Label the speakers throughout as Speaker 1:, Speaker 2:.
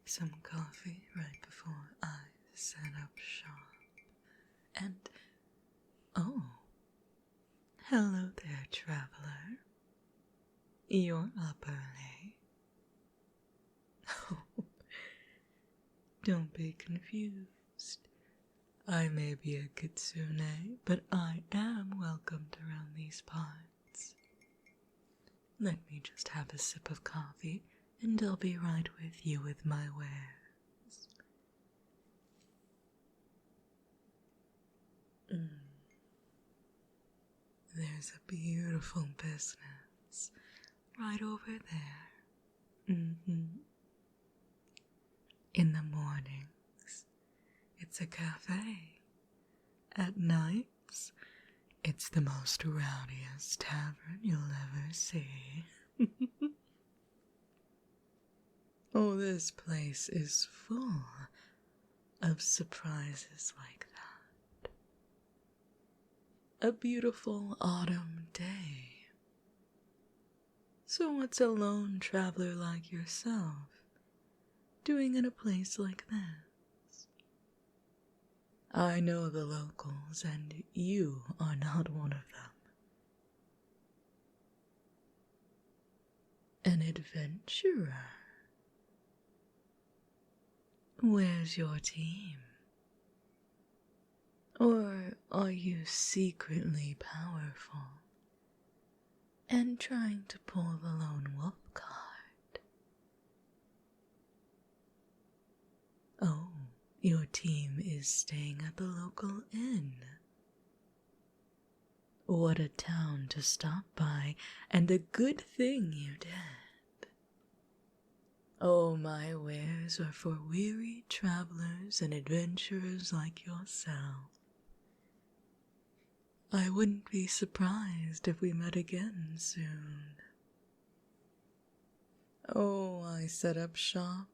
Speaker 1: some coffee right before I set up shop. And, oh, hello there, traveler. You're up early. Oh, don't be confused. I may be a Kitsune, but I am welcomed around these parts. Let me just have a sip of coffee, and I'll be right with you with my wares. There's a beautiful business right over there. In the mornings, it's a cafe. At nights, it's the most rowdiest tavern you'll ever see. Oh, this place is full of surprises like that. A beautiful autumn day. So what's a lone traveler like yourself doing in a place like this? I know the locals, and you are not one of them. An adventurer? Where's your team? Or are you secretly powerful and trying to pull the lone wolf card? Oh, your team is staying at the local inn. What a town to stop by, and a good thing you did. Oh, my wares are for weary travelers and adventurers like yourself. I wouldn't be surprised if we met again soon. Oh, I set up shop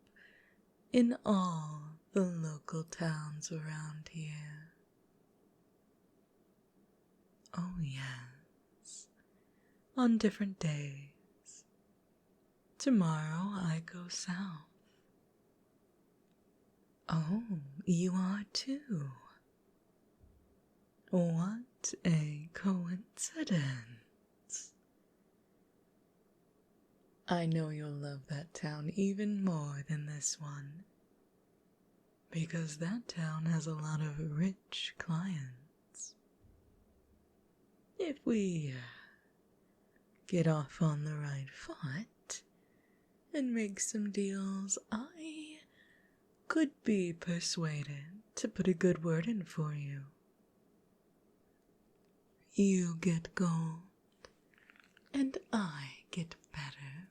Speaker 1: in all the local towns around here. Oh, yes, on different days. Tomorrow I go south. Oh, you are too. What a coincidence. I know you'll love that town even more than this one, because that town has a lot of rich clients. If we get off on the right foot and make some deals, I could be persuaded to put a good word in for you. You get gold, and I get better.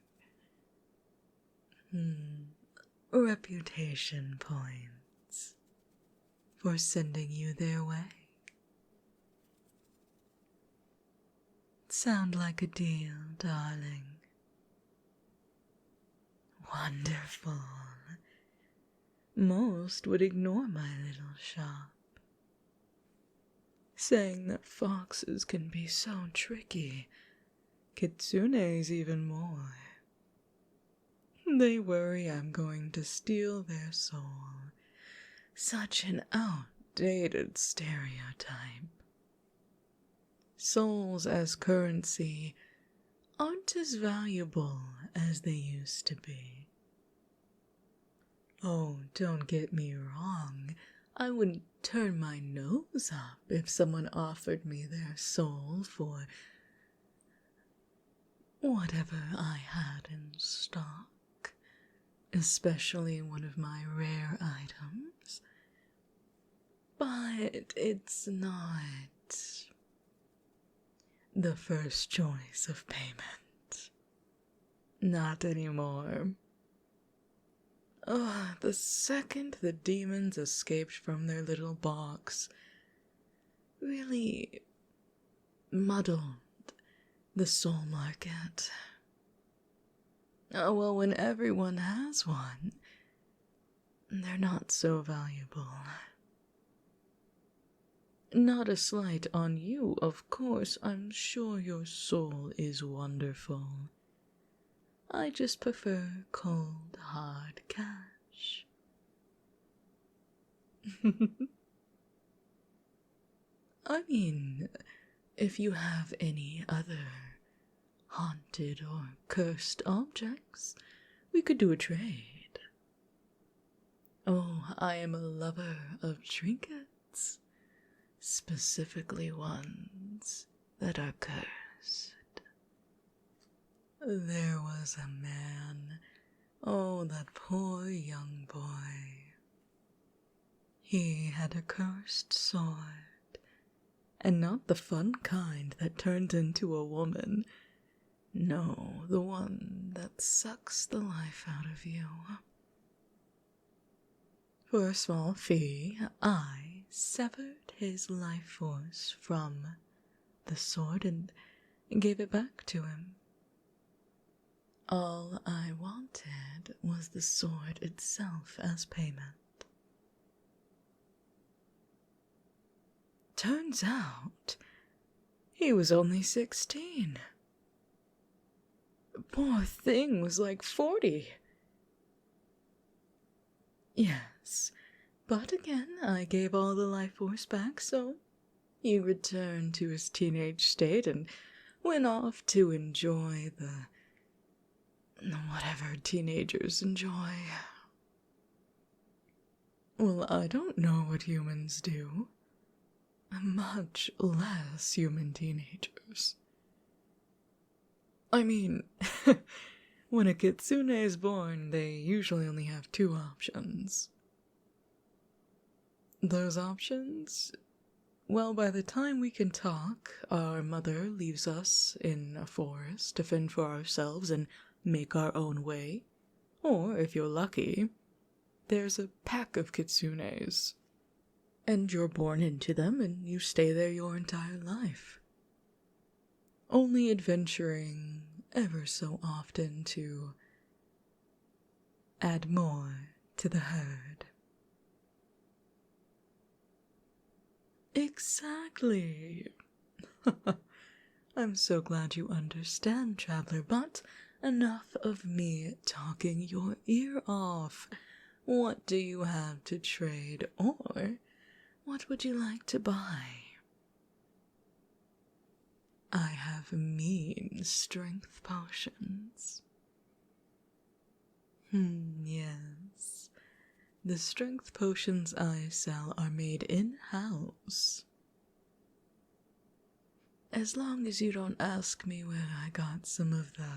Speaker 1: Reputation points for sending you their way. Sound like a deal, darling? Wonderful. Most would ignore my little shop, saying that foxes can be so tricky, kitsunes even more. They worry I'm going to steal their soul. Such an outdated stereotype. Souls as currency aren't as valuable as they used to be. Oh, don't get me wrong. I wouldn't turn my nose up if someone offered me their soul for whatever I had in stock, especially one of my rare items. But it's not the first choice of payment. Not anymore. The second the demons escaped from their little box really muddled the soul market. Well, when everyone has one, they're not so valuable. Not a slight on you, of course. I'm sure your soul is wonderful. I just prefer cold, hard cash. I mean, if you have any other haunted or cursed objects, we could do a trade. Oh, I am a lover of trinkets, specifically ones that are cursed. There was a man, oh, that poor young boy. He had a cursed sword, and not the fun kind that turns into a woman. No, the one that sucks the life out of you. For a small fee, I severed his life force from the sword and gave it back to him. All I wanted was the sword itself as payment. Turns out, he was only 16. Poor thing was like 40. Yes, but again I gave all the life force back, so he returned to his teenage state and went off to enjoy whatever teenagers enjoy. Well, I don't know what humans do. Much less human teenagers. I mean, when a kitsune is born, they usually only have two options. Those options? Well, by the time we can talk, our mother leaves us in a forest to fend for ourselves and make our own way. Or, if you're lucky, there's a pack of kitsunes. And you're born into them and you stay there your entire life. Only adventuring ever so often to add more to the herd. Exactly. I'm so glad you understand, traveler, but enough of me talking your ear off. What do you have to trade, or what would you like to buy? I have mean strength potions. Yes. The strength potions I sell are made in-house. As long as you don't ask me where I got some of the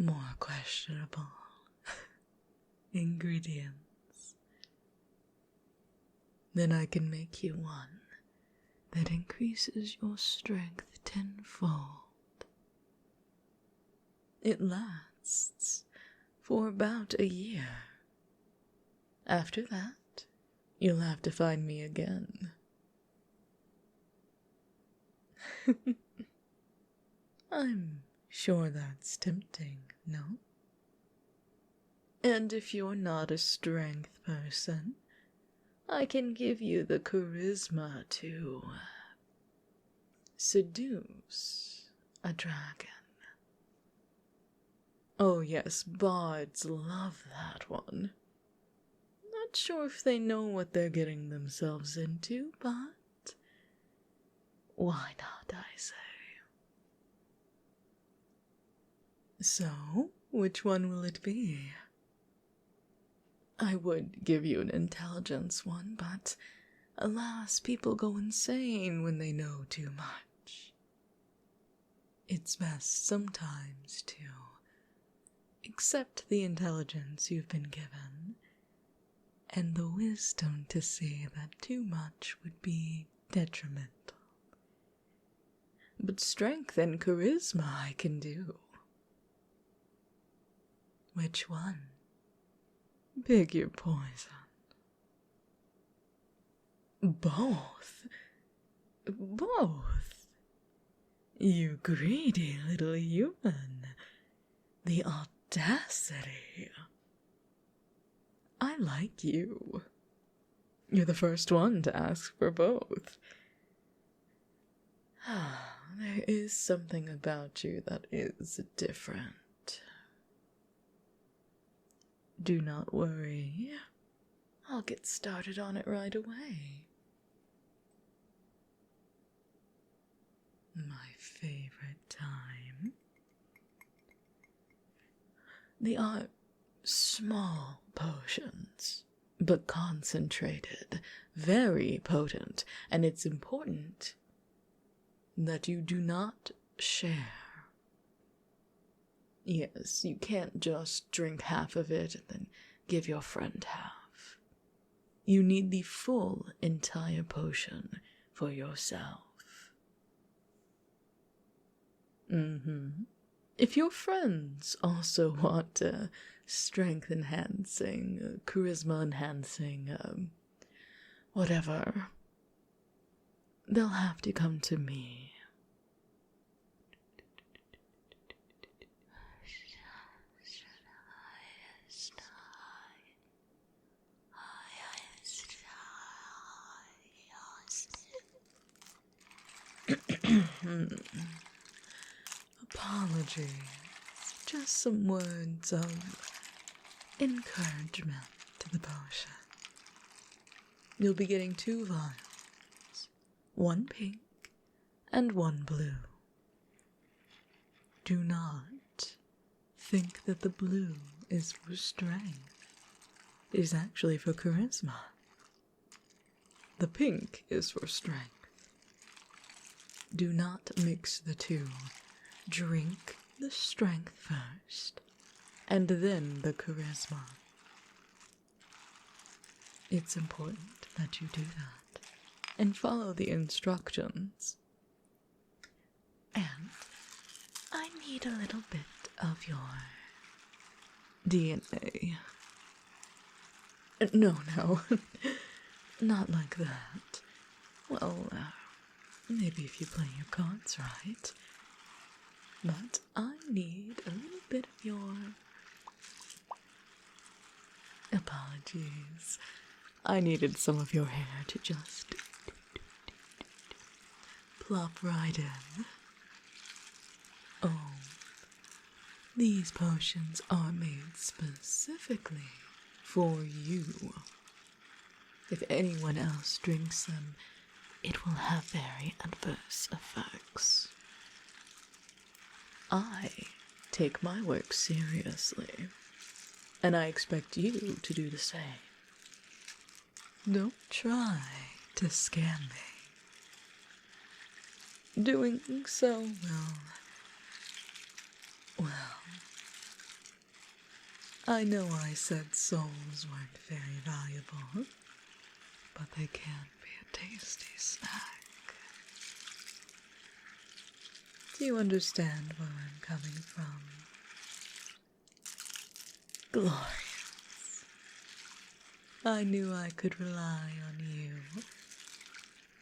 Speaker 1: more questionable ingredients, then I can make you one that increases your strength tenfold. It lasts for about a year. After that, you'll have to find me again. I'm sure that's tempting, no? And if you're not a strength person, I can give you the charisma to seduce a dragon. Oh yes, bards love that one. Not sure if they know what they're getting themselves into, but why not, I say? So, which one will it be? I would give you an intelligence one, but alas, people go insane when they know too much. It's best sometimes to accept the intelligence you've been given, and the wisdom to see that too much would be detrimental. But strength and charisma I can do. Which one? Pick your poison. Both? Both? You greedy little human. The audacity. I like you. You're the first one to ask for both. There is something about you that is different. Do not worry. I'll get started on it right away. My favorite time. They are small potions, but concentrated, very potent, and it's important that you do not share. Yes, you can't just drink half of it and then give your friend half. You need the full, entire potion for yourself. If your friends also want strength enhancing, charisma enhancing, whatever, they'll have to come to me. Apologies. Just some words of encouragement to the potion. You'll be getting 2 vials, 1 pink and 1 blue. Do not think that the blue is for strength. It is actually for charisma. The pink is for strength. Do not mix the two. Drink the strength first, and then the charisma. It's important that you do that, and follow the instructions. And I need a little bit of your DNA. No, not like that. Well, maybe if you play your cards right. But I need a little bit of your... Apologies. I needed some of your hair to just... plop right in. Oh, these potions are made specifically for you. If anyone else drinks them, it will have very adverse effects. I take my work seriously, and I expect you to do the same. Don't try to scam me. Doing so well, I know I said souls weren't very valuable, but they can be a tasty snack. Do you understand where I'm coming from? Glorious. I knew I could rely on you.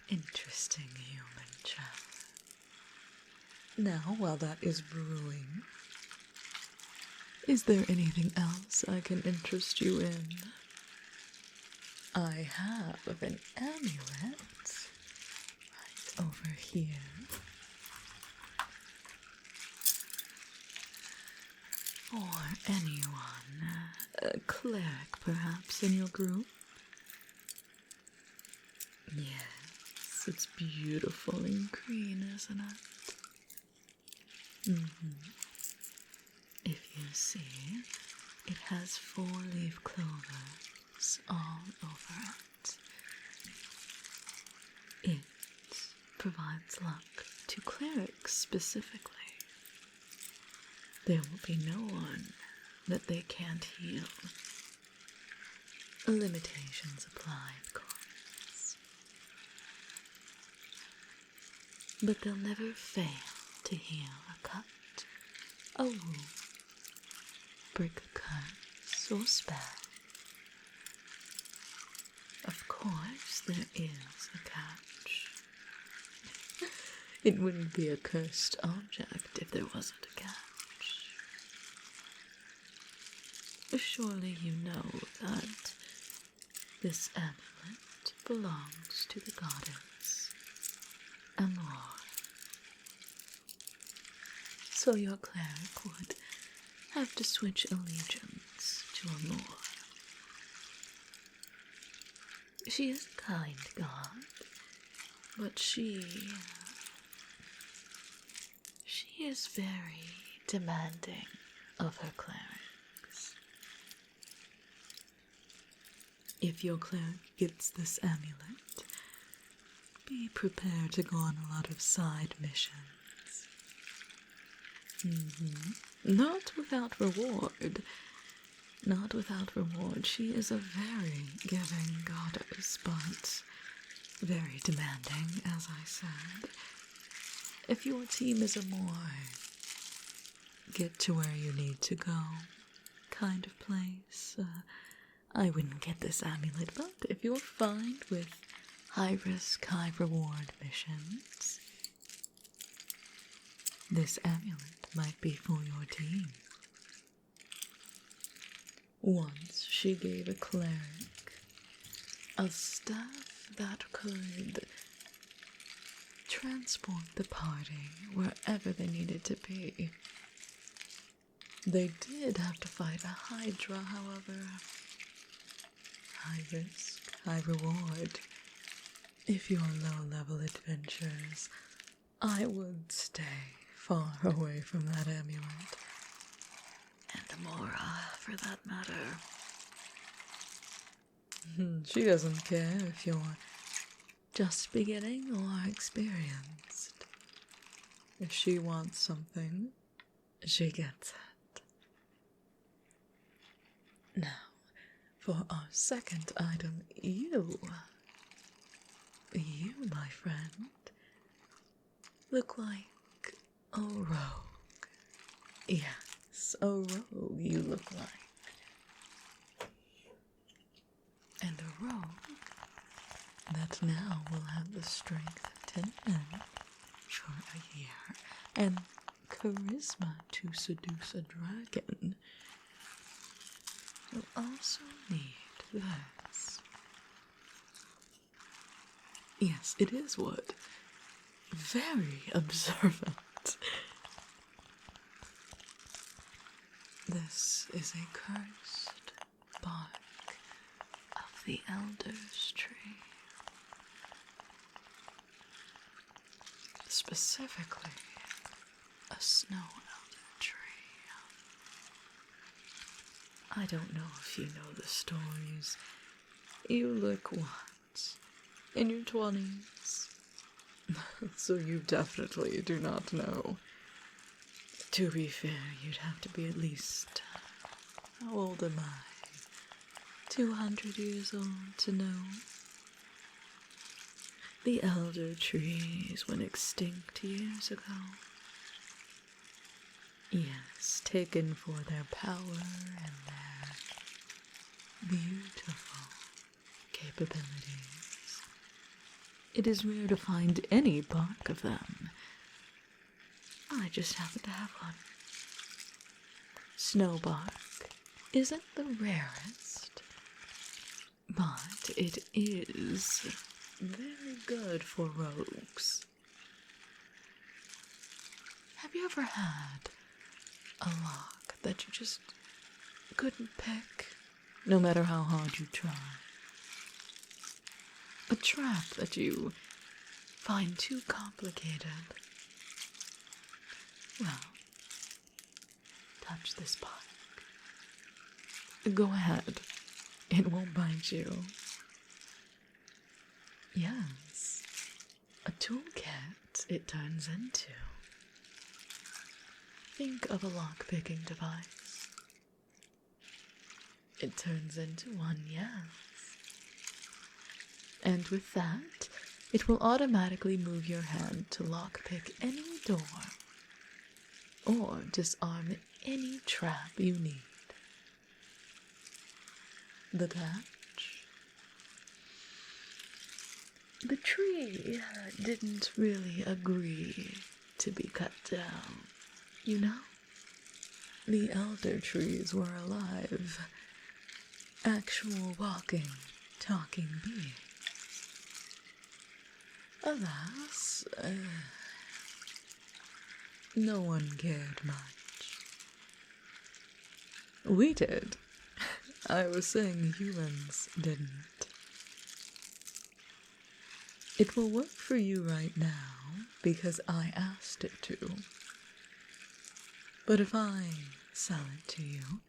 Speaker 1: Interesting human child. Now, while that is brewing, is there anything else I can interest you in? I have an amulet right over here. Or anyone, a cleric perhaps in your group? Yes, it's beautiful and green, isn't it? If you see, it has 4-leaf clovers all over it. It provides luck to clerics specifically. There will be no one that they can't heal. Limitations apply, of course. But they'll never fail to heal a cut, a wound, break a curse or spell. Of course, there is a catch. It wouldn't be a cursed object if there wasn't a catch. Surely you know that this amulet belongs to the goddess Amor. So your cleric would have to switch allegiance to or more. She is a kind god, but she is very demanding of her clerics. If your cleric gets this amulet, be prepared to go on a lot of side missions. Not without reward. Not without reward. She is a very giving goddess, but very demanding, as I said. If your team is a more get to where you need to go kind of place, I wouldn't get this amulet, but if you're fine with high risk, high reward missions, this amulet might be for your team. Once she gave a cleric a staff that could transport the party wherever they needed to be. They did have to fight a Hydra, however. High risk, high reward. If you're low-level adventurers, I would stay far away from that amulet. And Amora, for that matter. She doesn't care if you're just beginning or experienced. If she wants something, she gets it. Now, for our second item, you, my friend, look like a rogue. Yes, a rogue you look like. And a rogue that now will have the strength of 10 men for a year, and charisma to seduce a dragon. You'll also need this. Yes, it is wood. Very observant. This is a cursed bark of the Elder's Tree. Specifically, a snow elder tree. I don't know if you know the stories. You look what? In your 20s? So you definitely do not know. To be fair, you'd have to be at least, how old am I? 200 years old to know. The elder trees went extinct years ago. Yes, taken for their power and their beautiful capabilities. It is rare to find any bark of them. I just happen to have one. Snow bark isn't the rarest, but it is very good for rogues. Have you ever had a lock that you just couldn't pick, no matter how hard you try? A trap that you find too complicated? Well, touch this bark. Go ahead. It won't bite you. Yes, a toolkit it turns into. Think of a lock-picking device. It turns into one, yes. And with that, it will automatically move your hand to lockpick any door or disarm any trap you need. The catch? The tree didn't really agree to be cut down, you know? The elder trees were alive. Actual walking, talking beings. Alas, no one cared much. We did. I was saying humans didn't. It will work for you right now because I asked it to. But if I sell it to you,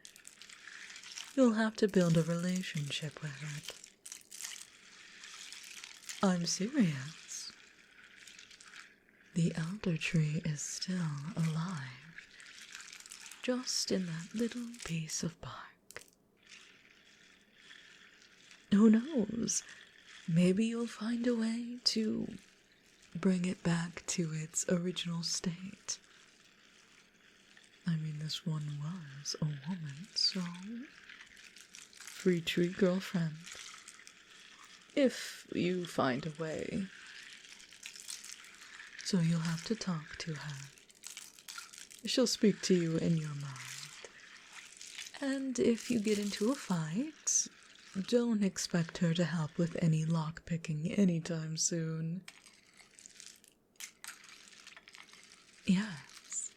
Speaker 1: you'll have to build a relationship with it. I'm serious. The elder tree is still alive, just in that little piece of bark. Who knows? Maybe you'll find a way to bring it back to its original state. I mean, this one was a woman, so free tree girlfriend. If you find a way. So you'll have to talk to her. She'll speak to you in your mind. And if you get into a fight, don't expect her to help with any lockpicking anytime soon. Yes,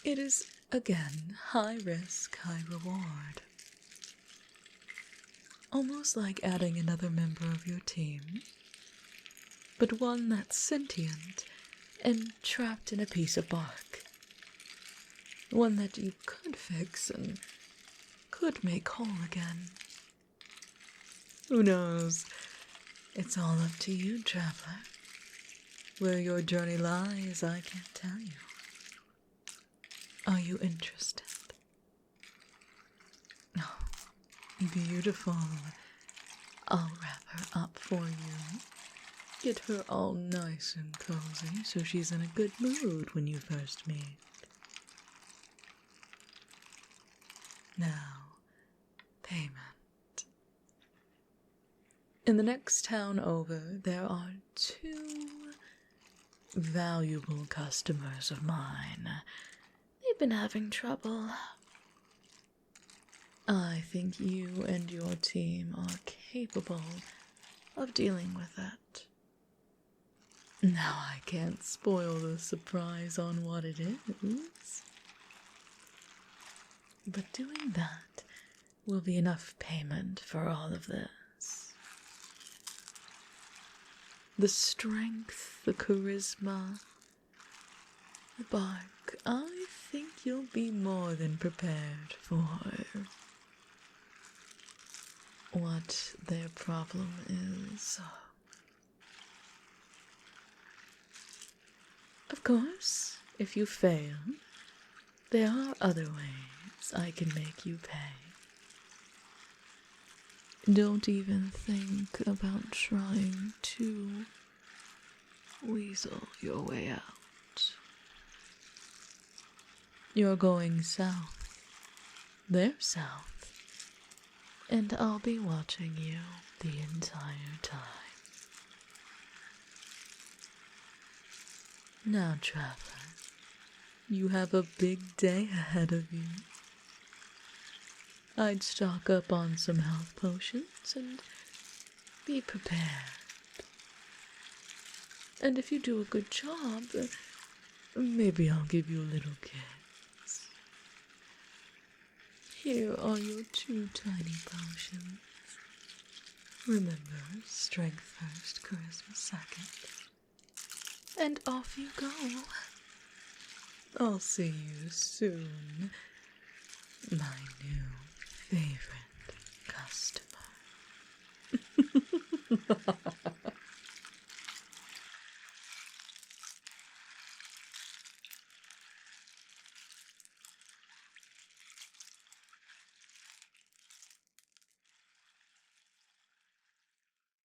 Speaker 1: it is, again, high risk, high reward. Almost like adding another member of your team, but one that's sentient and trapped in a piece of bark. One that you could fix and could make whole again. Who knows? It's all up to you, traveler. Where your journey lies, I can't tell you. Are you interested? Oh, beautiful. I'll wrap her up for you. Get her all nice and cozy so she's in a good mood when you first meet. Now, payment. In the next town over, there are 2 valuable customers of mine. They've been having trouble. I think you and your team are capable of dealing with it. Now I can't spoil the surprise on what it is. But doing that will be enough payment for all of this. The strength, the charisma, the bark, I think you'll be more than prepared for what their problem is. Of course, if you fail, there are other ways I can make you pay. Don't even think about trying to weasel your way out. You're going south. They're south. And I'll be watching you the entire time. Now, traveler, you have a big day ahead of you. I'd stock up on some health potions and be prepared. And if you do a good job, maybe I'll give you a little kiss. Here are your 2 tiny potions. Remember, strength first, charisma second. And off you go. I'll see you soon, my new favorite customer.